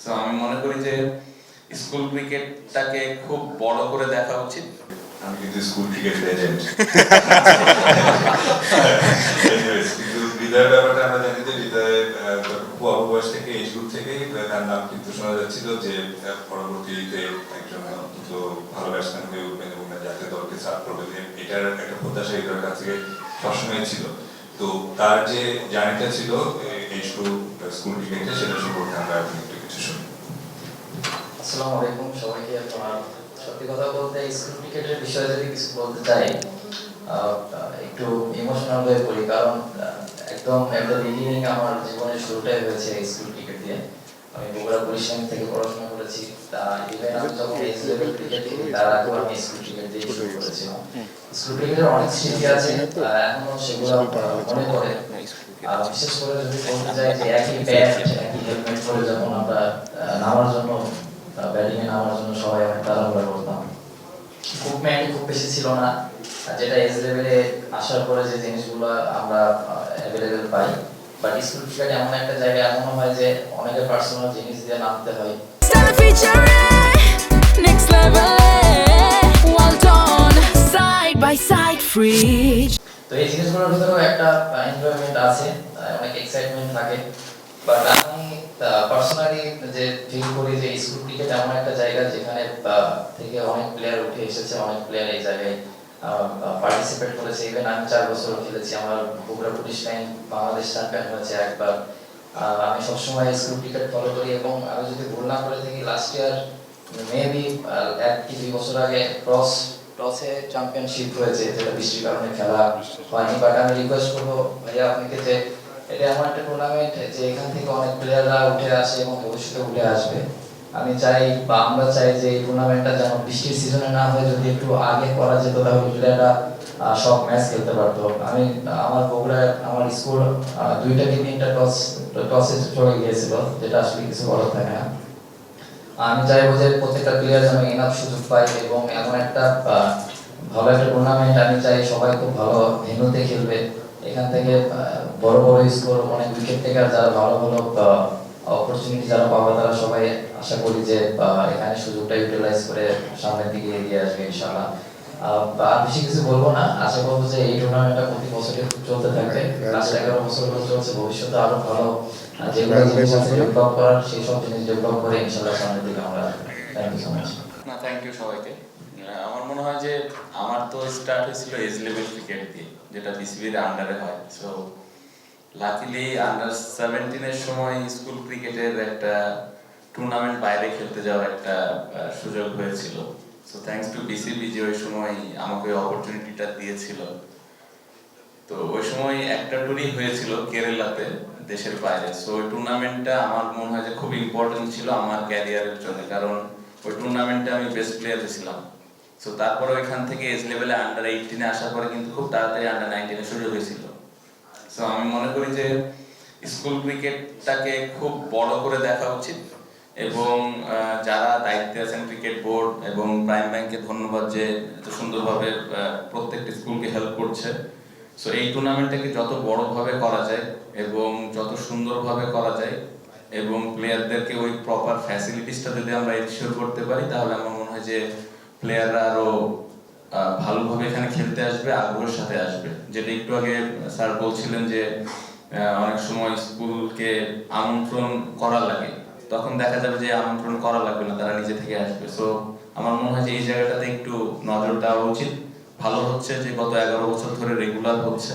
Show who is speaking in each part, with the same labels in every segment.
Speaker 1: So আমি মনে করি যে স্কুল ক্রিকেটটাকে খুব বড় করে দেখা উচিত।
Speaker 2: আমি কিন্তু স্কুল ক্রিকেট লেজেন্ড। কিন্তু হৃদয়ের ব্যাপারটা আমরা জানি যে হৃদয়ের খুব অল্প বয়স থেকে এই গ্রুপ থেকেই তার নাম কিন্তু শোনা যাচ্ছিল যে পরবর্তীতে একজন অন্তত ভালো ব্যাটসম্যান হয়ে উঠবেন এবং জাতীয় দলকে সার্ভ করবেন, এটার একটা প্রত্যাশা হৃদয়ের কাছ থেকে সবসময় ছিল। তো তার যে জার্নিটা ছিল এই স্কুল ক্রিকেটে, সেটা সম্পর্কে আমরা এখন একটু কিছু শুনি।
Speaker 3: আসসালামু আলাইকুম সবাইকে। সত্যি কথা বলতে স্কুল ক্রিকেটের বিষয়ে যদি কিছু বলতে চাই, একটু ইমোশনাল হয়ে পড়ি, কারণ একদম একটা বিগিনিং আমার জীবনের শুরুটাই হয়েছে স্কুল ক্রিকেট দিয়ে। আমি বগুড়া পুলিশ লাইন থেকে পড়াশোনা করেছি। ইভেন আমি যখন এজ লেভেল ক্রিকেট খেলি তার আগে আমি স্কুল ক্রিকেট দিয়ে শুরু করেছিলাম। স্কুল ক্রিকেটের অনেক স্মৃতি আছে, এখনো সেগুলো মনে পড়ে। বিশেষ করে যদি বলতে চাই যে একই ব্যাট একই হেলমেট পরে যখন আমরা নামার জন্য ব্যাটিং এ নামার জন্য সবাই অনেক তাড়াহুড়া করতাম। ইকুইপমেন্ট খুব বেশি ছিল না, যেটা এজ লেভেলে আসার পরে যে জিনিসগুলো আমরা available pi. But school cricket এমন একটা জায়গা, এমন হয় যে অনেকের পার্সোনাল জিনিস দিয়ে নামতে হয়। তো এই জিনিসগুলোর ভিতরেও একটা এনজয়মেন্ট আছে, অনেক এক্সাইটমেন্ট থাকে। বাট আমি পার্সোনালি যে ফিল করি যে স্কুল ক্রিকেট এমন একটা জায়গা যেখানে থেকে অনেক প্লেয়ার উঠে এসেছে, অনেক প্লেয়ার এই জায়গায় পার্টিসিপেট করেছে। ইভেন আমি 4 বছর খেলেছি, আমার Bogura police line Bangladesh champion হয়েছে একবার। আমি সবসময় স্কুল ক্রিকেট ফলো করি এবং আমি যদি ভুল না করে থাকি লাস্ট ইয়ার মেবি 1 কি 2 বছর আগে টসে চ্যাম্পিয়নশিপ হয়েছে, যেটা বৃষ্টির কারণে খেলা হয়নি। বাট আমি রিকোয়েস্ট করবো ভাইয়া আপনাকে যে এটা এমন একটা টুর্নামেন্ট যে এখান থেকে অনেক প্লেয়াররা উঠে আসে এবং ভবিষ্যতে উঠে আসবে। আমি চাই বা আমরা চাই যে এই টুর্নামেন্টটা যেন বৃষ্টির সিজনে না হয়, যদি একটু আগে করা যেত তাহলে প্লেয়াররা সব ম্যাচ খেলতে পারতো। আমি আমার বগুড়ায় আমার স্কুল 2টা কি 3টা টসে চলে গিয়েছিল, যেটা আসলে কিছু বলার থাকে না। আমি চাইবো যে প্রত্যেকটা প্লেয়ার যেন এনাফ সুযোগ পায় এবং এমন একটা ভালো একটা টুর্নামেন্ট আমি চাই সবাই খুব ভালো ভেন্যুতে খেলবে। এখান থেকে বড় বড় স্কোর, অনেক উইকেট টেকার যারা ভালো ভালো অপরচুনিটি যারা পাবে তারা সবাই আশা করি যে এখানে সুযোগটা ইউটিলাইজ করে সামনের দিকে এগিয়ে আসবে ইনশাআল্লাহ। আর বেশি কিছু বলবো না, আশা করবো যে এই টুর্নামেন্টটা প্রতি বছরই চলতে থাকবে। লাস্ট 11 বছর ধরে চলছে, ভবিষ্যতে আরো ভালো যেগুলো জিনিস আছে ডেভেলপ করার, সেই সব জিনিস ডেভেলপ করে ইনশাআল্লাহ সামনের দিকে আমরা। Thank you so much.
Speaker 1: না, থ্যাংক ইউ সবাইকে। আমার মনে হয় যে আমার তো স্টার্ট হয়েছিল এজ লেভেল ক্রিকেট দিয়ে, যেটা বিসিবির আন্ডারে হয়। সো লাকিলি আন্ডার 17 এর সময় স্কুল ক্রিকেটের একটা টুর্নামেন্ট বাইরে খেলতে যাওয়ার একটা সুযোগ হয়েছিল। সো থ্যাঙ্কস টু বিসিবি যে ওই সময় আমাকে অপরচুনিটিটা দিয়েছিল। তো ওই সময় একটা টুরই হয়েছিল কেরালাতে, দেশের বাইরে। সো ওই টুর্নামেন্টটা আমার মনে হয় যে খুব ইম্পর্টেন্ট ছিল আমার ক্যারিয়ারের জন্য, কারণ ওই টুর্নামেন্টে আমি বেস্ট প্লেয়ার ছিলাম। সো তারপরে ওইখান থেকে এজ লেভেলে আন্ডার 18 আসার পরে কিন্তু খুব তাড়াতাড়ি আন্ডার 19 এ সুযোগ হয়েছিল। সো আমি মনে করি যে স্কুল ক্রিকেটটাকে খুব বড় করে দেখা উচিত এবং যারা দায়িত্বে আছেন ক্রিকেট বোর্ড এবং প্রাইম ব্যাংকে ধন্যবাদ যে এত সুন্দরভাবে প্রত্যেকটা স্কুলকে হেল্প করছে। সো এই টুর্নামেন্টটাকে যত বড়ভাবে করা যায় এবং যত সুন্দরভাবে করা যায় এবং প্লেয়ারদেরকে ওই প্রপার ফ্যাসিলিটিসটা যদি আমরা এনশিওর করতে পারি, তাহলে আমার মনে হয় যে প্লেয়াররা আরো ভালোভাবে এখানে খেলতে আসবে, আগ্রহের সাথে আসবে। যেটা একটু আগে স্যার বলছিলেন যে অনেক সময় স্কুলকে আমন্ত্রণ করা লাগে, তখন দেখা যাবে যে আমন্ত্রণ করা লাগবে না, তারা নিজে থেকে আসবে। সো আমার মনে হয় যে এই জায়গাটাতে একটু নজর দেওয়া উচিত। ভালো হচ্ছে যে গত 11 বছর ধরে রেগুলার হচ্ছে।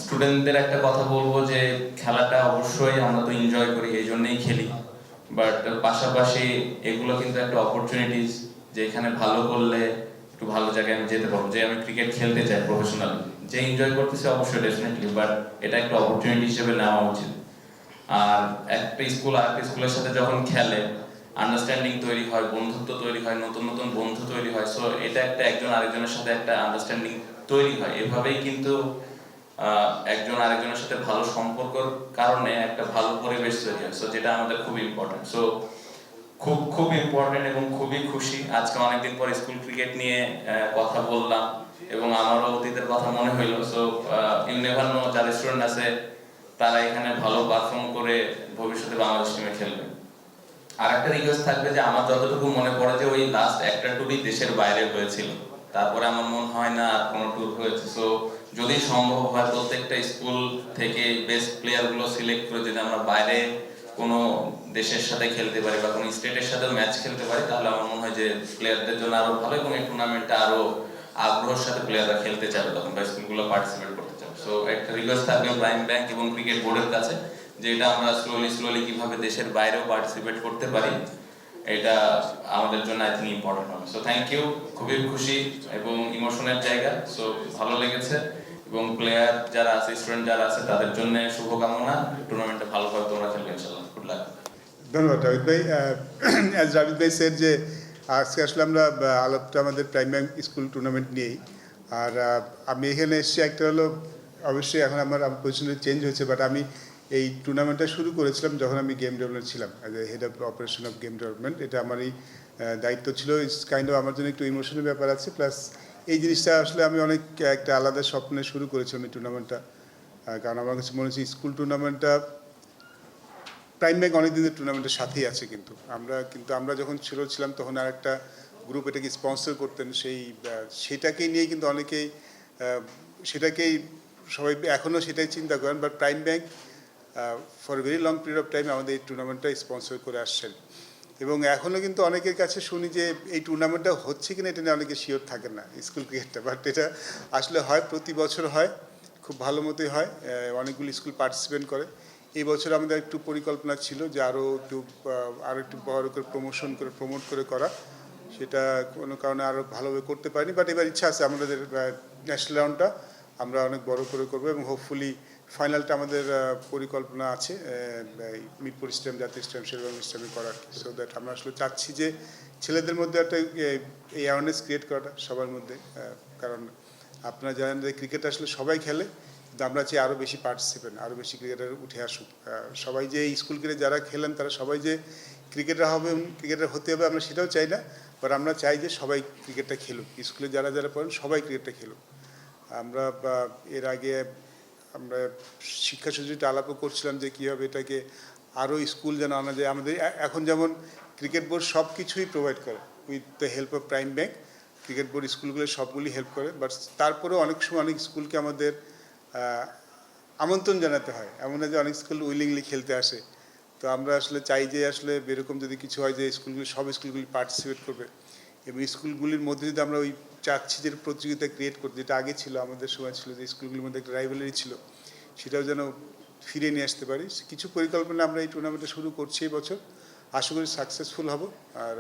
Speaker 1: স্টুডেন্টদের একটা কথা বলবো যে খেলাটা অবশ্যই আমরা তো এনজয় করি, এই জন্যই খেলি। বাট পাশাপাশি এগুলো কিন্তু একটা অপরচুনিটিস, যে এখানে ভালো করলে একটু ভালো জায়গায় আমি যেতে পারবো। যে আমি ক্রিকেট খেলতে চাই প্রফেশনালি, যে এনজয় করতেছি অবশ্যই ডেফিনেটলি, বাট এটা একটা অপরচুনিটি হিসেবে নেওয়া উচিত। আর একটা স্কুল আরেকটা স্কুলের সাথে যখন খেলে, আন্ডারস্ট্যান্ডিং তৈরি হয়, বন্ধুত্ব তৈরি হয়, নতুন নতুন বন্ধু তৈরি হয়। সো এটা একটা একজন আরেকজনের সাথে একটা আন্ডারস্ট্যান্ডিং তৈরি হয়। এভাবেই কিন্তু একজন আরেকজনের সাথে ভালো সম্পর্কর কারণে একটা ভালো পরিবেশ তৈরি হয়। সো যেটা আমাদের খুব ইম্পর্টেন্ট। সো খুব খুব ইম্পর্টেন্ট এবং খুবই খুশি আজকে অনেকদিন পর স্কুল ক্রিকেট নিয়ে কথা বললাম এবং আমারও অতীতের কথা মনে হইলো। সো ইউ নেভার নো, যারা স্টুডেন্ট আছে তারা এখানে ভালো পারফর্ম করে ভবিষ্যতে বাংলাদেশ টিমে খেলবে। আর একটা রিকোয়েস্ট থাকবে যে আমার যতটুকু মনে পড়ে যে ওই লাস্ট একটা ট্যুরই দেশের বাইরে হয়েছিল, তারপরে আমার মনে হয় না আর কোনো ট্যুর হয়েছে। সো যদি সম্ভব হয় প্রত্যেকটা স্কুল থেকে বেস্ট প্লেয়ার গুলো সিলেক্ট করে যদি আমরা বাইরে কোনো দেশের সাথে খেলতে পারি বা কোনো স্টেটের সাথে ম্যাচ খেলতে পারি, তাহলে আমার মনে হয় যে প্লেয়ারদের জন্য আরো ভালো এবং এই টুর্নামেন্টটা আরো আগ্রহের সাথে প্লেয়াররা খেলতে চাবে তখন, বা স্কুলগুলো পার্টিসিপেট করতে চাবে। সো একটা রিকোয়েস্ট থাকবে প্রাইম ব্যাংক এবং ক্রিকেট বোর্ডের কাছে যে এটা আমরা স্লোলি কিভাবে দেশের বাইরেও পার্টিসিপেট করতে পারি, এটা আমাদের জন্য আই থিঙ্ক ইম্পর্টেন্ট হবে। সো থ্যাংক ইউ, খুবই খুশি এবং ইমোশনের জায়গা। সো ভালো লেগেছে এবং প্লেয়ার যারা আছে, স্টুডেন্ট যারা আছে, তাদের জন্য শুভকামনা। টুর্নামেন্টে ভালোভাবে তোমরা খেলবে ইনশাআল্লাহ। Good luck.
Speaker 4: ধন্যবাদ রাবিদ ভাই। অ্যাজ রাবিদ ভাই স্যার যে আজকে আসলে আমরা আলাপটা আমাদের প্রাইম ব্যাংক স্কুল টুর্নামেন্ট নিয়েই। আর আমি এখানে এসেছি একটা হলো, অবশ্যই এখন আমার পজিশনে চেঞ্জ হয়েছে, বাট আমি এই টুর্নামেন্টটা শুরু করেছিলাম যখন আমি গেম ডেভেলপমেন্ট ছিলাম, as a head of operation of game development. এটা আমারই দায়িত্ব ছিল। ইটস কাইন্ড অফ আমার জন্য একটু ইমোশনাল ব্যাপার আছে, প্লাস এই জিনিসটা আসলে আমি অনেক একটা আলাদা স্বপ্নে শুরু করেছিলাম এই টুর্নামেন্টটা। কারণ আমার কাছে মনে হচ্ছে স্কুল টুর্নামেন্টটা প্রাইম ব্যাংক অনেক দিনের টুর্নামেন্টের সাথেই আছে, কিন্তু আমরা যখন ছিলাম তখন আর একটা গ্রুপ এটাকে স্পন্সর করতেন, সেটাকেই নিয়ে কিন্তু অনেকেই সেটাকেই সবাই এখনও সেটাই চিন্তা করেন। But prime bank for very long period of time আমাদের এই টুর্নামেন্টটা স্পন্সর করে আসছেন, এবং এখনও কিন্তু অনেকের কাছে শুনি যে এই টুর্নামেন্টটা হচ্ছে কিনা এটা নিয়ে অনেকে শিওর থাকেন না, স্কুল ক্রিকেটটা। বাট এটা আসলে হয়, প্রতি বছর হয়, খুব ভালো মতোই হয়, অনেকগুলো স্কুল পার্টিসিপেট করে। এই বছর আমাদের একটু পরিকল্পনা ছিল যে আরও একটু বড় করে প্রমোট করে করা, সেটা কোনো কারণে আরও ভালোভাবে করতে পারিনি। বাট এবার ইচ্ছা আছে আমাদের ন্যাশনাল রাউন্ডটা আমরা অনেক বড় করে করবো, এবং হোপফুলি ফাইনালটা আমাদের পরিকল্পনা আছে মিরপুর স্টেডিয়াম, জাতীয় স্টেডিয়াম, শেরেবাংলা স্টেডিয়ামে করার। সো দ্যাট আমরা আসলে চাচ্ছি যে ছেলেদের মধ্যে একটা এই অ্যাওয়ারনেস ক্রিয়েট করাটা সবার মধ্যে। কারণ আপনারা জানেন যে ক্রিকেট আসলে সবাই খেলে, কিন্তু আমরা চাই আরও বেশি পার্টিসিপেন্ট, আরও বেশি ক্রিকেটার উঠে আসুক। সবাই যে স্কুল ক্রিকেট যারা খেলেন তারা সবাই যে ক্রিকেটার হবে, ক্রিকেটার হতে হবে আমরা সেটাও চাই না, বাট আমরা চাই যে সবাই ক্রিকেটটা খেলুক, স্কুলে যারা যারা পড়েন সবাই ক্রিকেটটা খেলুক। আমরা এর আগে আমরা শিক্ষা সচিবটা আলাপও করছিলাম যে কীভাবে এটাকে আরও স্কুল যেন আনা যায়। আমাদের এখন যেমন ক্রিকেট বোর্ড সব কিছুই প্রোভাইড করে with the help of prime bank, cricket board স্কুলগুলো সবগুলি হেল্প করে, বাট তারপরেও অনেক সময় অনেক স্কুলকে আমাদের আমন্ত্রণ জানাতে হয়, এমন না যে অনেক স্কুল উইলিংলি খেলতে আসে। তো আমরা আসলে চাই যে আসলে এরকম যদি কিছু হয় যে স্কুলগুলি সব স্কুলগুলি পার্টিসিপেট করবে, এবং স্কুলগুলির মধ্যে যদি আমরা ওই চাচ্ছি যে প্রতিযোগিতা ক্রিয়েট করতে, যেটা আগে ছিল আমাদের সময় ছিল যে স্কুলগুলির মধ্যে একটা রাইভালারি ছিল, সেটাও যেন ফিরে নিয়ে আসতে পারি। কিছু পরিকল্পনা আমরা এই টুর্নামেন্টে শুরু করছি এই বছর, আশা করি সাকসেসফুল হব। আর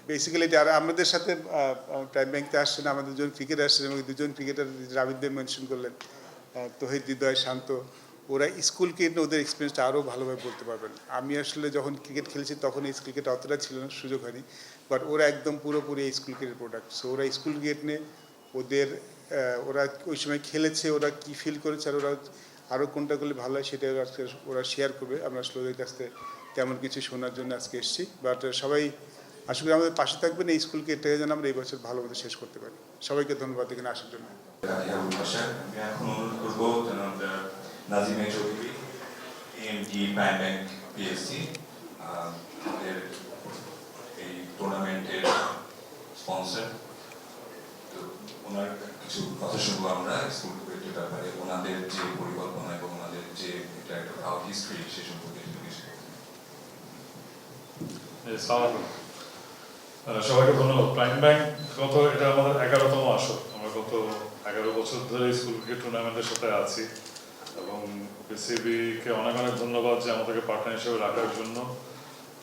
Speaker 4: বেসিক্যালি এটা আর আমাদের সাথে প্রাইম ব্যাংকে আসছেন আমাদের দুজন ক্রিকেটার আসছেন, এবং দুজন ক্রিকেটার রাবিদ ভাই মেনশন করলেন, তহিদ, হৃদয়, শান্ত, ওরা স্কুল ক্রিকেট ওদের এক্সপিরিয়েন্সটা আরও ভালোভাবে বলতে পারবেন। আমি আসলে যখন ক্রিকেট খেলেছি তখন এই ক্রিকেট অতটা ছিল না, সুযোগ হয়নি, বাট ওরা একদম পুরোপুরি এই স্কুল ক্রিকেট প্রোডাক্ট। সো ওরা স্কুল ক্রিকেট নিয়ে ওরা ওই সময় খেলেছে, ওরা কী ফিল করেছে, আর ওরা আরও কোনটা করলে ভালো হয় সেটা আজকে ওরা শেয়ার করবে। আমরা আসলে ওদের কাছ থেকে তেমন কিছু শোনার জন্য আজকে এসেছি। বাট সবাই আশা করি আমাদের পাশে থাকবেন, এই স্কুল ক্রিকেটটাকে যেন আমরা এই বছর ভালো মতো শেষ করতে পারি। সবাইকে ধন্যবাদ এখানে আসার জন্য।
Speaker 2: আমি এখন অনুরোধ করবো যেন নাজিমে Chowdhury, MD prime bank PSC, আমাদের এই টুর্নামেন্টের স্পন্সর, তো ওনার কিছু কথা শুনবো আমরা স্কুল ক্রিকেটের ব্যাপারে, ওনাদের যে পরিকল্পনা এবং ওনাদের যে এটা একটা ভালো হিস্ট্রি সে সম্পর্কে কিছু।
Speaker 5: সবাইকে ধন্যবাদ। প্রাইম ব্যাংক এটা আমাদের 11তম আসর। আমরা গত 11 বছর ধরে স্কুল ক্রিকেট টুর্নামেন্টের সাথে আছি, এবং বিসিবিকে অনেক অনেক ধন্যবাদ যে আমাদেরকে পার্টনার হিসেবে রাখার জন্য।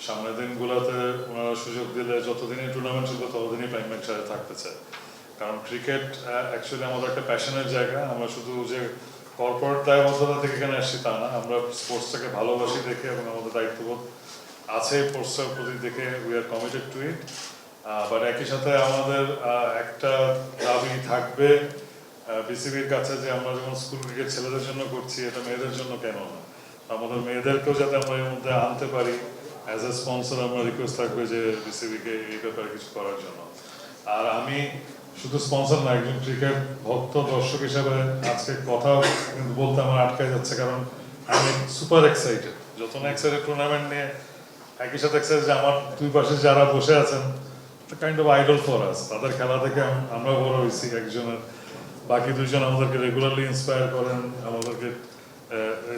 Speaker 5: সামনের দিনগুলোতে ওনারা সুযোগ দিলে যতদিনই টুর্নামেন্ট চলবে ততদিনই প্রাইম ব্যাংক সাথে থাকতে চায়, কারণ ক্রিকেট অ্যাকচুয়ালি আমাদের একটা প্যাশনের জায়গা। আমরা শুধু যে কর্পোরেট দায়বদ্ধতা থেকে এখানে আসছি তা না, আমরা স্পোর্টসটাকে ভালোবাসি দেখে এবং আমাদের দায়িত্ববোধ আছে স্পোর্টসের প্রতি দেখে we are committed two it. But একই সাথে আমাদের একটা দাবি থাকবে বিসিবির কাছে যে আমরা যখন স্কুল ক্রিকেট ছেলেদের জন্য করছি, এটা মেয়েদের জন্য কেন না, আমাদের মেয়েদেরকেও যাতে আমরা এর মধ্যে আনতে পারি। অ্যাজ এ স্পন্সর আমরা রিকোয়েস্ট থাকবে যে বিসিবিকে এই ব্যাপারে কিছু করার জন্য। আর আমি শুধু স্পন্সর না, একজন ক্রিকেট ভক্ত দর্শক হিসাবে আজকে কথা কিন্তু বলতে আমার আটকে যাচ্ছে, কারণ আমি সুপার এক্সাইটেড। যত না এক্সাইটেড টুর্নামেন্ট নিয়ে একই সাথে excited যে আমার দুই পাশে যারা বসে আছেন kind of idol for us, তাদের খেলা থেকে আমরা বড় হয়েছি একজনের, বাকি দুজন আমাদেরকে রেগুলারলি ইন্সপায়ার করেন, আমাদেরকে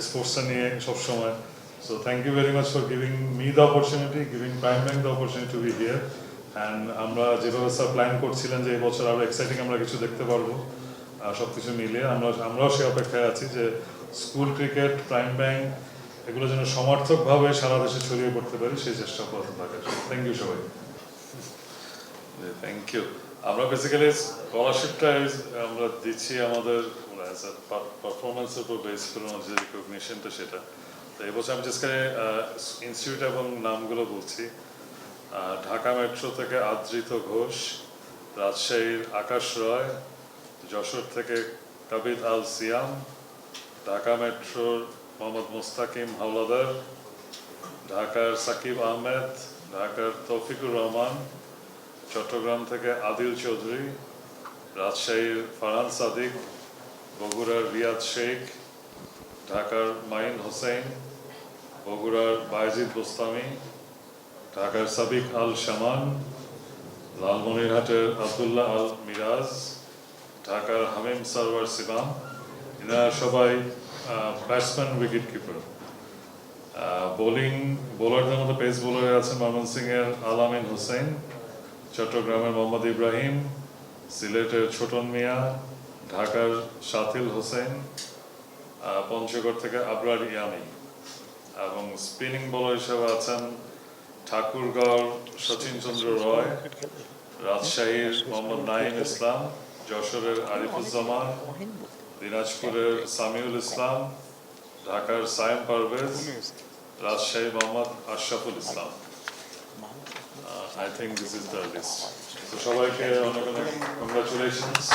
Speaker 5: স্পোর্টসটা নিয়ে সবসময়। So thank you very much for giving me the opportunity, giving Prime Bank the opportunity to be here. And আমরা যেভাবে স্যার প্ল্যান করছিলেন যে এই বছর আরও এক্সাইটিং আমরা কিছু দেখতে পারবো, সব কিছু মিলিয়ে আমরাও সে অপেক্ষায় আছি যে স্কুল ক্রিকেট, প্রাইম ব্যাংক এগুলো যেন সমার্থকভাবে সারা দেশে ছড়িয়ে পড়তে পারি, সেই চেষ্টা করতে থাকে। থ্যাংক ইউ সবাই। Thank you. আমরা বেসিক্যালি স্কলারশিপটা আমরা দিচ্ছি আমাদের পারফরমেন্সের উপর বেস করে আমাদের যে রিকগনিশনটা সেটা। তো এবছর আমি জাস্ট ইনস্টিটিউট এবং নামগুলো বলছি। ঢাকা মেট্রো থেকে আদ্রিত ঘোষ, রাজশাহীর আকাশ রয়, যশোর থেকে কাবিদ আল সিয়াম, ঢাকা মেট্রোর মোহাম্মদ মুস্তাকিম হাওলাদার, ঢাকার সাকিব আহমেদ, ঢাকার তৌফিকুর রহমান, চট্টগ্রাম থেকে আদিল চৌধুরী, রাজশাহীর ফারহান সাদিক, বগুড়ার রিয়াদ শেখ, ঢাকার মাইন হোসেন, বগুড়ার বায়েজিদ বোস্তামি, ঢাকার সাবিক আল শামান, লালমনিরহাটের আবদুল্লাহ আল মিরাজ, ঢাকার হামিম সারওয়ার সিবাম। এনারা সবাই ব্যাটসম্যান, উইকেট কিপার। বোলারদের মধ্যে পেস বোলারে আছেন ময়মনসিংহের আলামিন হোসেন, চট্টগ্রামের মোহাম্মদ ইব্রাহিম, সিলেটের ছোটন মিয়া, ঢাকার শাথিল হোসেন, পঞ্চগড় থেকে আবরার ইয়ামি। এবং স্পিনিং বোলার হিসেবে আছেন ঠাকুরগাঁও শচীন চন্দ্র রয়, রাজশাহীর মোহাম্মদ নাইম ইসলাম, যশোরের আরিফুজ্জামান, দিনাজপুরের সামিউল ইসলাম, ঢাকার Sayem Parvez, Rajshahi Mohammad Ashraful Islam. I think this is the list. So সবাইকে অনেক অনেক কংগ্রাচুলেশনস।